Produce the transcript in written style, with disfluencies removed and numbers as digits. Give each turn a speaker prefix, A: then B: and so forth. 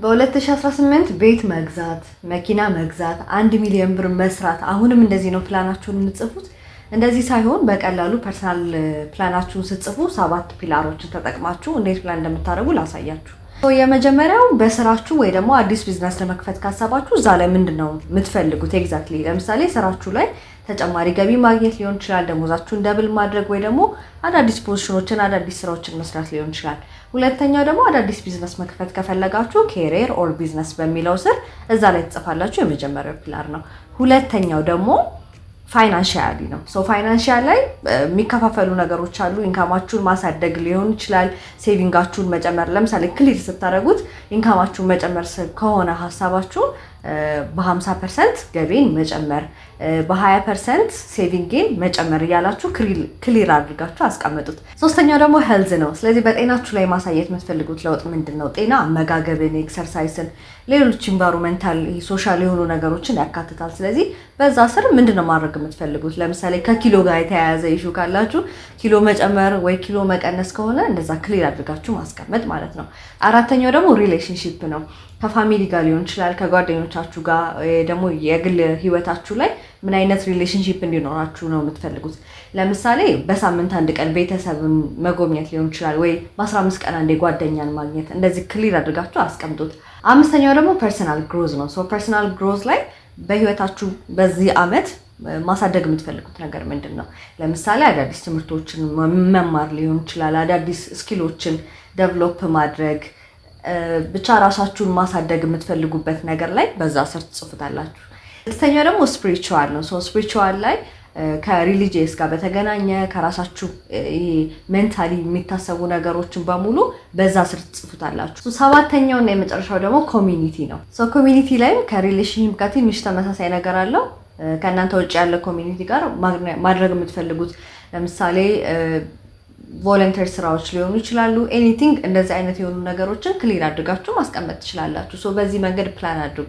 A: በ2018 ቤት መግዛት፣ መኪና መግዛት፣ 1 ሚሊዮን ብር መስራት አሁንም እንደዚህ ነው ፕላናችሁን የምትጽፉት? እንደዚህ ሳይሆን በቀላሉ ፐርሰናል ፕላናችሁን ስትጽፉ 7 ፒላሮችን ተጠቅማችሁ እንዴት ፕላን እንደምታደርጉ ላሳያችሁ። የመጀመሪያው በስራችሁ ወይ ደግሞ አዲስ ቢዝነስ ለመክፈት ካሰባችሁ እዛ ላይ ምንድነው የምትፈልጉት ኤግዛክትሊ። ለምሳሌ ስራችሁ ላይ ተጨማሪ ገቢ ማግኘት ሊሆን ይችላል፣ ደሞዛችሁን ደብል ማድረግ ወይ ደግሞ አዳዲስ ፖዚሽኖችን አዳዲስ ስራዎችን መስራት ሊሆን ይችላል። ሁለተኛው ደግሞ አዳዲስ ቢዝነስ መክፈት ከፈለጋችሁ ኬሪየር ኦር ቢዝነስ በሚለው ስር እዛ ላይ ትጽፋላችሁ። የመጀመሪያው ፒላር ነው። ሁለተኛው ደግሞ ፋይናንሻሊ ነው። ፋይናንሻል ላይ የሚከፋፈሉ ነገሮች አሉ። ኢንካማችሁን ማሳደግ ሊሆን ይችላል፣ ሴቪንጋችሁን መጨመር። ለምሳሌ ክሊር ስታደርጉት ኢንካማችሁን መጨመር ከሆነ ሀሳባችሁ በ50% ገቢን መጨመር፣ በ20% ሴቪንግን መጨመር እያላችሁ ክሊር አድርጋችሁ አስቀምጡት። ሶስተኛው ደግሞ ሄልዝ ነው። ስለዚህ በጤናችሁ ላይ ማሳየት የምትፈልጉት ለውጥ ምንድነው? ጤና አመጋገብን፣ ኤክሰርሳይስን፣ ሌሎች ኢንቫይሮንመንታል ሶሻል የሆኑ ነገሮችን ያካትታል። ስለዚህ በዛ ስር ምንድነው ማድረግ የምትፈልጉት? ለምሳሌ ከኪሎ ጋር የተያያዘ ኢሹ ካላችሁ ኪሎ መጨመር ወይ ኪሎ መቀነስ ከሆነ እንደዛ ክሊር አድርጋችሁ ማስቀመጥ ማለት ነው። አራተኛው ደግሞ ሪሌሽንሺፕ ነው። ከፋሚሊ ጋር ሊሆን ይችላል፣ ከጓደኞቻችሁ ጋር ደግሞ የግል ህይወታችሁ ላይ ምን አይነት ሪሌሽንሺፕ እንዲኖራችሁ ነው የምትፈልጉት? ለምሳሌ በሳምንት አንድ ቀን ቤተሰብን መጎብኘት ሊሆን ይችላል፣ ወይ በ15 ቀን አንዴ ጓደኛን ማግኘት። እንደዚህ ክሊር አድርጋችሁ አስቀምጡት። አምስተኛው ደግሞ ፐርሰናል ግሮዝ ነው። ፐርሰናል ግሮዝ ላይ በህይወታችሁ በዚህ አመት ማሳደግ የምትፈልጉት ነገር ምንድን ነው? ለምሳሌ አዳዲስ ትምህርቶችን መማር ሊሆን ይችላል፣ አዳዲስ ስኪሎችን ዴቨሎፕ ማድረግ፣ ብቻ ራሳችሁን ማሳደግ የምትፈልጉበት ነገር ላይ በዛ ስር ትጽፉታላችሁ። ስድስተኛው ደግሞ ስፒሪቹዋል ነው። ስፒሪቹዋል ላይ ከሪሊጂየስ ጋር በተገናኘ ከራሳችሁ ሜንታሊ የሚታሰቡ ነገሮችን በሙሉ በዛ ስር ትጽፉታላችሁ። ሰባተኛው እና የመጨረሻው ደግሞ ኮሚኒቲ ነው። ኮሚኒቲ ላይ ከሪሌሽንሺፕ ጋር ትንሽ ተመሳሳይ ነገር አለው። ከእናንተ ውጭ ያለ ኮሚኒቲ ጋር ማድረግ የምትፈልጉት ለምሳሌ ቮለንተሪ ስራዎች ሊሆኑ ይችላሉ። ኤኒቲንግ እንደዚህ አይነት የሆኑ ነገሮችን ክሊር አድርጋችሁ ማስቀመጥ ትችላላችሁ። በዚህ መንገድ ፕላን አድርጉ።